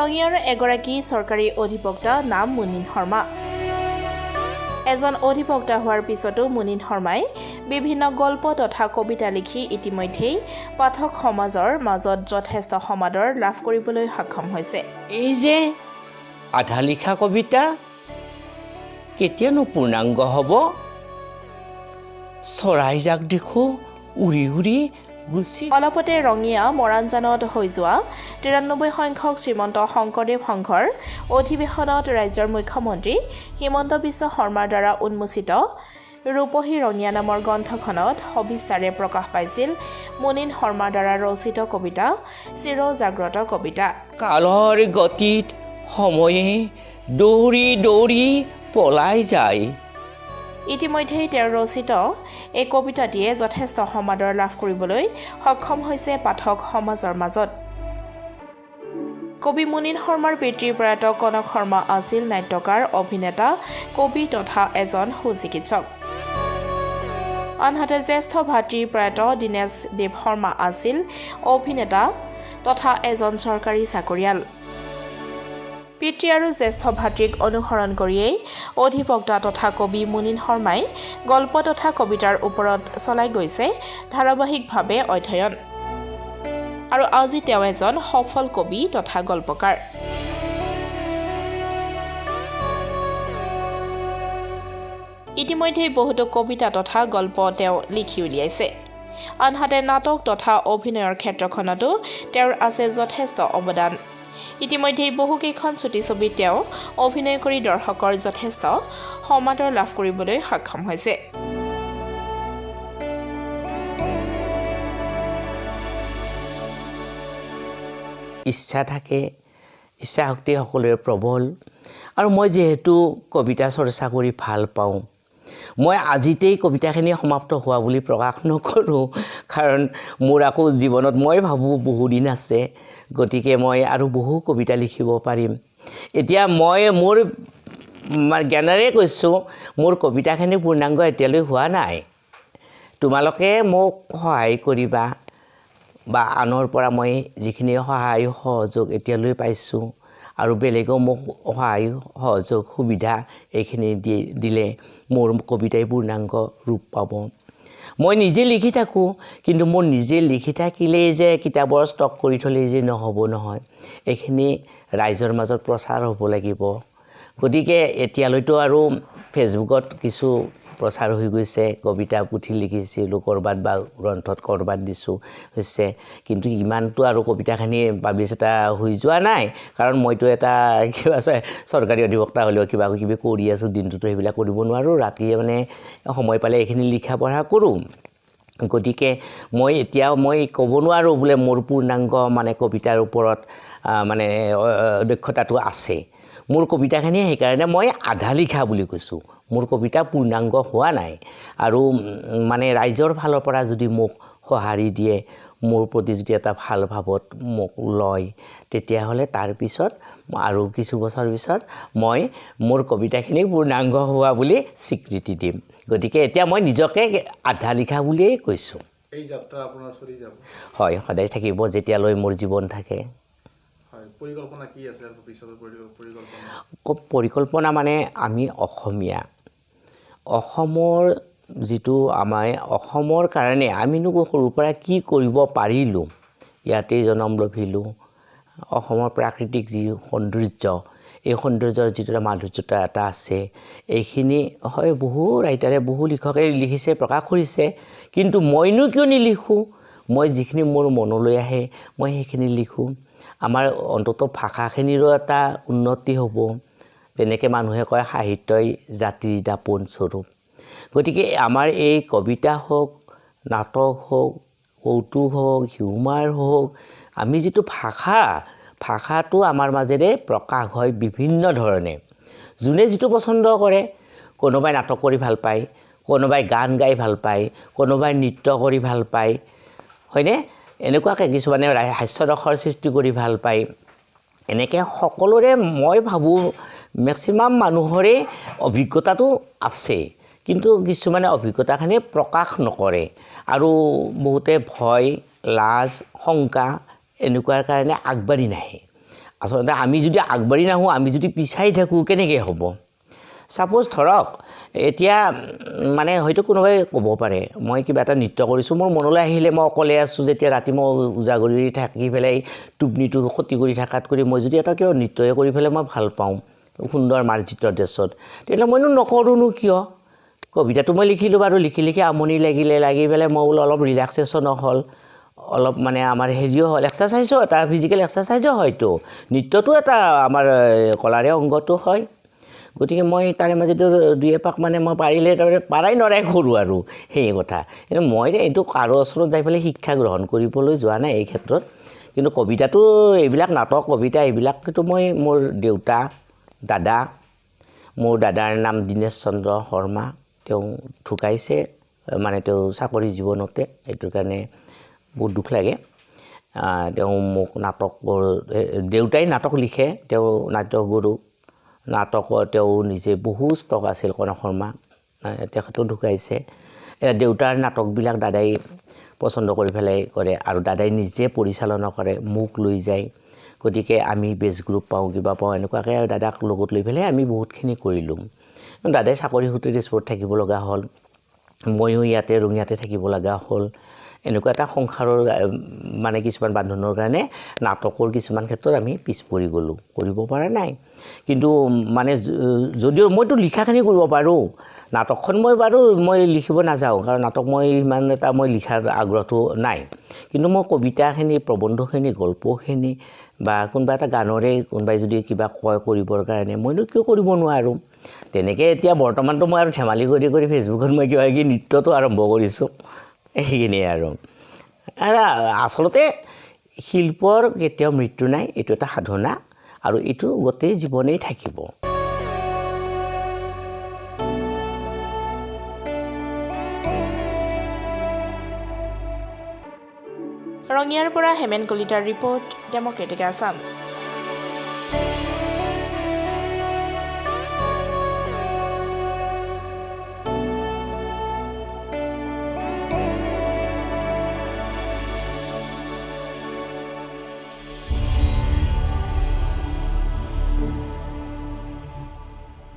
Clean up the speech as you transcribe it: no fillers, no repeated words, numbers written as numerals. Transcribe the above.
ৰঙিয়াৰ এগৰাকী চৰকাৰী অধিবক্তা নাম মুনিন শৰ্মা। এজন অধিবক্তা হোৱাৰ পিছতো মুনিন শৰ্মাই বিভিন্ন গল্প তথা কবিতা লিখি ইতিমধ্যেই পাঠক সমাজৰ মাজত যথেষ্ট সমাদৰ লাভ কৰিবলৈ সক্ষম হৈছে। এই যে আধা লিখা কবিতা কেতিয়ানো পূৰ্ণাংগ হ'ব? চৰাই যাক দেখোঁ উৰি উৰি গুচি। অলপতে ৰঙিয়া মৰাণজানত হৈ যোৱা ৯৩ সংখ্যক শ্ৰীমন্ত শংকৰদেৱ সংঘৰ অধিৱেশনত ৰাজ্যৰ মুখ্যমন্ত্ৰী হিমন্ত বিশ্ব শৰ্মাৰ দ্বাৰা উন্মোচিত ৰূপহী ৰঙিয়া নামৰ গ্ৰন্থখনত সবিস্তাৰে প্ৰকাশ পাইছিল মুনিন শৰ্মাৰ দ্বাৰা ৰচিত কবিতা চিৰ জাগ্ৰত কবিতা। কালৰ গতিত সময়ে দৌৰি দৌৰি পলাই যায়। ইতিমধ্যেই তেওঁৰ ৰচিত এই কবিতাটিয়ে যথেষ্ট সমাদৰ লাভ কৰিবলৈ সক্ষম হৈছে পাঠক সমাজৰ মাজত। কবি মুনিন শৰ্মাৰ পিতৃ প্ৰয়াত কনক শৰ্মা আছিল নাট্যকাৰ, অভিনেতা, কবি তথা এজন সুচিকিৎসক। আনহাতে জ্যেষ্ঠ ভাতৃ প্ৰয়াত দীনেশ দেৱ শৰ্মা আছিল অভিনেতা তথা এজন চৰকাৰী চাকৰিয়াল। পিতৃ আৰু জ্যেষ্ঠ ভাতৃক অনুসৰণ কৰিয়েই অধিবক্তা তথা কবি মুনিন শৰ্মাই গল্প তথা কবিতাৰ ওপৰত চলাই গৈছে ধাৰাবাহিকভাৱে অধ্যয়ন। আৰু আজি তেওঁ এজন সফল কবি তথা গল্পকাৰ। ইতিমধ্যেই বহুতো কবিতা তথা গল্প তেওঁ লিখি উলিয়াইছে। আনহাতে নাটক তথা অভিনয়ৰ ক্ষেত্ৰখনতো তেওঁৰ আছে যথেষ্ট অৱদান। ইতিমধ্যেই বহুকেইখন চুটি ছবিত তেওঁ অভিনয় কৰি দৰ্শকৰ যথেষ্ট সমাদৰ লাভ কৰিবলৈ সক্ষম হৈছে। ইচ্ছা থাকে, ইচ্ছা শক্তি সকলোৰে প্ৰবল। আৰু মই যিহেতু কবিতা চৰ্চা কৰি ভাল পাওঁ, মই আজিতেই কবিতাখিনি সমাপ্ত হোৱা বুলি প্ৰকাশ নকৰোঁ, কাৰণ মোৰ আকৌ জীৱনত মই ভাবোঁ বহুদিন আছে, গতিকে মই আৰু বহু কবিতা লিখিব পাৰিম। এতিয়া মই মোৰ জ্ঞানেৰে কৈছোঁ, মোৰ কবিতাখিনি পূৰ্ণাংগ এতিয়ালৈ হোৱা নাই। তোমালোকে মোক সহায় কৰিবা বা আনৰ পৰা মই যিখিনি সহায় সহযোগ এতিয়ালৈ পাইছোঁ আৰু বেলেগেও মোক সহায় সহযোগ সুবিধা এইখিনি দিলে মোৰ কবিতাই পূৰ্ণাংগ ৰূপ পাব। মই নিজে লিখি থাকোঁ, কিন্তু মোৰ নিজে লিখি থাকিলেই যে কিতাপৰ ষ্টক কৰি থ'লেই যে নহ'ব নহয়, এইখিনি ৰাইজৰ মাজত প্ৰচাৰ হ'ব লাগিব। গতিকে এতিয়ালৈতো আৰু ফেচবুকত কিছু প্ৰচাৰ হৈ গৈছে, কবিতা পুথি লিখিছিলোঁ ক'ৰবাত বা গ্ৰন্থত ক'ৰবাত দিছোঁ হৈছে, কিন্তু ইমানটো আৰু কবিতাখিনি পাব্লিছ এটা হৈ যোৱা নাই, কাৰণ মইতো এটা কিবা চৰকাৰী অধিবক্তা হ'লেও কিবা কিবি কৰি আছোঁ, দিনটোতো সেইবিলাক কৰিব নোৱাৰোঁ, ৰাতিয়ে মানে সময় পালে এইখিনি লিখা পঢ়া কৰোঁ। গতিকে মই ক'ব নোৱাৰোঁ বোলে মোৰ পূৰ্ণাংগ মানে কবিতাৰ ওপৰত মানে দক্ষতাটো আছে। মোৰ কবিতাখিনি সেইকাৰণে মই আধা লিখা বুলি কৈছোঁ, মোৰ কবিতা পূৰ্ণাংগ হোৱা নাই। আৰু মানে ৰাইজৰ ফালৰ পৰা যদি মোক সঁহাৰি দিয়ে, মোৰ প্ৰতি যদি এটা ভাল ভাৱত মোক লয়, তেতিয়াহ'লে তাৰপিছত আৰু কিছু বছৰ পিছত মই মোৰ কবিতাখিনি পূৰ্ণাংগ হোৱা বুলি স্বীকৃতি দিম। গতিকে এতিয়া মই নিজকে আধা লিখা বুলিয়েই কৈছোঁ। এই যাত্ৰা আপোনাৰ চলি যাব? হয়, সদায় থাকিব যেতিয়ালৈ মোৰ জীৱন থাকে। পৰিকল্পনা কি আছে ভৱিষ্যতৰ পৰিকল্পনা? পৰিকল্পনা মানে আমি অসমীয়া, অসমৰ যিটো আমাৰ অসমৰ কাৰণে আমিনো সৰুৰ পৰা কি কৰিব পাৰিলোঁ, ইয়াতেই জন্ম লভিলোঁ। অসমৰ প্ৰাকৃতিক যি সৌন্দৰ্য, এই সৌন্দৰ্যৰ যিটো মাধুৰ্যতা এটা আছে, এইখিনি হয় বহু ৰাইটাৰে বহু লিখকে লিখিছে, প্ৰকাশ কৰিছে, কিন্তু মইনো কিয় নিলিখোঁ? মই যিখিনি মোৰ মনলৈ আহে মই সেইখিনি লিখোঁ। আমাৰ অন্ততঃ ভাষাখিনিৰো এটা উন্নতি হ'ব। যেনেকৈ মানুহে কয় সাহিত্যই জাতিৰ দাপোন স্বৰূপ। গতিকে আমাৰ এই কবিতা হওক, নাটক হওক, কৌতুক হওক, হিউমাৰ হওক, আমি যিটো ভাষাটো আমাৰ মাজেৰে প্ৰকাশ হয় বিভিন্ন ধৰণে। যোনে যিটো পচন্দ কৰে, কোনোবাই নাটক কৰি ভাল পায়, কোনোবাই গান গাই ভাল পায়, কোনোবাই নৃত্য কৰি ভাল পায়, হয়নে? এনেকুৱাকৈ কিছুমানে হাস্যৰসৰ সৃষ্টি কৰি ভাল পায়। এনেকৈ সকলোৰে মই ভাবোঁ মেক্সিমাম মানুহৰে অভিজ্ঞতাটো আছে, কিন্তু কিছুমানে অভিজ্ঞতাখিনি প্ৰকাশ নকৰে আৰু বহুতে ভয়, লাজ, শংকা এনেকুৱাৰ কাৰণে আগবাঢ়ি নাহে। আচলতে আমি যদি আগবাঢ়ি নাহোঁ, আমি যদি পিছাই থাকোঁ, কেনেকৈ হ'ব? ছাপ'জ ধৰক এতিয়া মানে হয়তো কোনোবাই ক'ব পাৰে মই কিবা এটা নৃত্য কৰিছোঁ, মোৰ মনলৈ আহিলে মই অকলে আছোঁ যেতিয়া ৰাতি মই উজাগৰি থাকি পেলাই টোপনিটো ক্ষতি কৰি থকাত কৰি মই যদি এটা কিয় নৃত্যই কৰি পেলাই মই ভাল পাওঁ সুন্দৰ মাৰ্জিত ড্ৰেছত, তেতিয়াহ'লে মইনো নকৰোঁনো কিয়? কবিতাটো মই লিখিলোঁ বাৰু, লিখি আমনি লাগি পেলাই মই বোলো অলপ ৰিলেক্সেশ্যনো হ'ল, অলপ মানে আমাৰ হেৰিও হ'ল, এক্সাৰচাইজো এটা, ফিজিকেল এক্সাৰচাইজো হয়তো, নৃত্যটো এটা আমাৰ কলাৰে অংগটো হয়। গতিকে মই তাৰে মাজতে দুই এপাক মানে মই পাৰিলে তাৰমানে পাৰাই নৰাই কৰোঁ আৰু সেই কথা। কিন্তু মই এইটো কাৰো ওচৰত যাই পেলাই শিক্ষা গ্ৰহণ কৰিবলৈ যোৱা নাই এই ক্ষেত্ৰত। কিন্তু কবিতাটো এইবিলাক নাটক কবিতা এইবিলাকতো মই মোৰ দেউতা, দাদা, মোৰ দাদাৰ নাম দীনেশ চন্দ্ৰ শৰ্মা, তেওঁ ঢুকাইছে মানে তেওঁ চাকৰি জীৱনতে, এইটোৰ কাৰণে বহুত দুখ লাগে। তেওঁ মোক দেউতাই নাটক লিখে, তেওঁ নাট্যগুৰু, নাটকৰ তেওঁ নিজে বহু ষ্টক আছিল কনক শৰ্মা, তেখেতেও ঢুকাইছে। দেউতাৰ নাটকবিলাক দাদাই পচন্দ কৰি পেলাই কৰে আৰু দাদাই নিজে পৰিচালনা কৰে, মোক লৈ যায়। গতিকে আমি বেছ গ্ৰুপ পাওঁ, কিবা পাওঁ, এনেকুৱাকৈ দাদাক লগত লৈ পেলাই আমি বহুতখিনি কৰিলোঁ। দাদাই চাকৰি সূত্ৰে তেজপুৰত থাকিব লগা হ'ল, ময়ো ইয়াতে ৰঙিয়াতে থাকিব লগা হ'ল। এনেকুৱা এটা সংসাৰৰ মানে কিছুমান বান্ধোনৰ কাৰণে নাটকৰ কিছুমান ক্ষেত্ৰত আমি পিছ পৰি গ'লোঁ, কৰিব পৰা নাই। কিন্তু মানে যদিও মইতো লিখাখিনি কৰিব পাৰোঁ, নাটকখন মই লিখিব নাযাওঁ, কাৰণ নাটক মই ইমান এটা মই লিখাৰ আগ্ৰহটো নাই। কিন্তু মই কবিতাখিনি, প্ৰবন্ধখিনি, গল্পখিনি বা কোনোবা এটা গানৰে কোনোবাই যদি কিবা কয় কৰিবৰ কাৰণে মইনো কিয় কৰিব নোৱাৰোঁ? তেনেকৈ এতিয়া বৰ্তমানতো মই আৰু ধেমালি কৰি ফেচবুকত মই কিবা কিবি নৃত্যটো আৰম্ভ কৰিছোঁ, সেইখিনিয়ে আৰু। আচলতে শিল্পৰ কেতিয়াও মৃত্যু নাই, এইটো এটা সাধনা আৰু এইটো গোটেই জীৱনেই থাকিব। ৰঙিয়াৰ পৰা হেমেন কলিতাৰ ৰিপৰ্ট, ডেম'ক্ৰেটিক আছাম।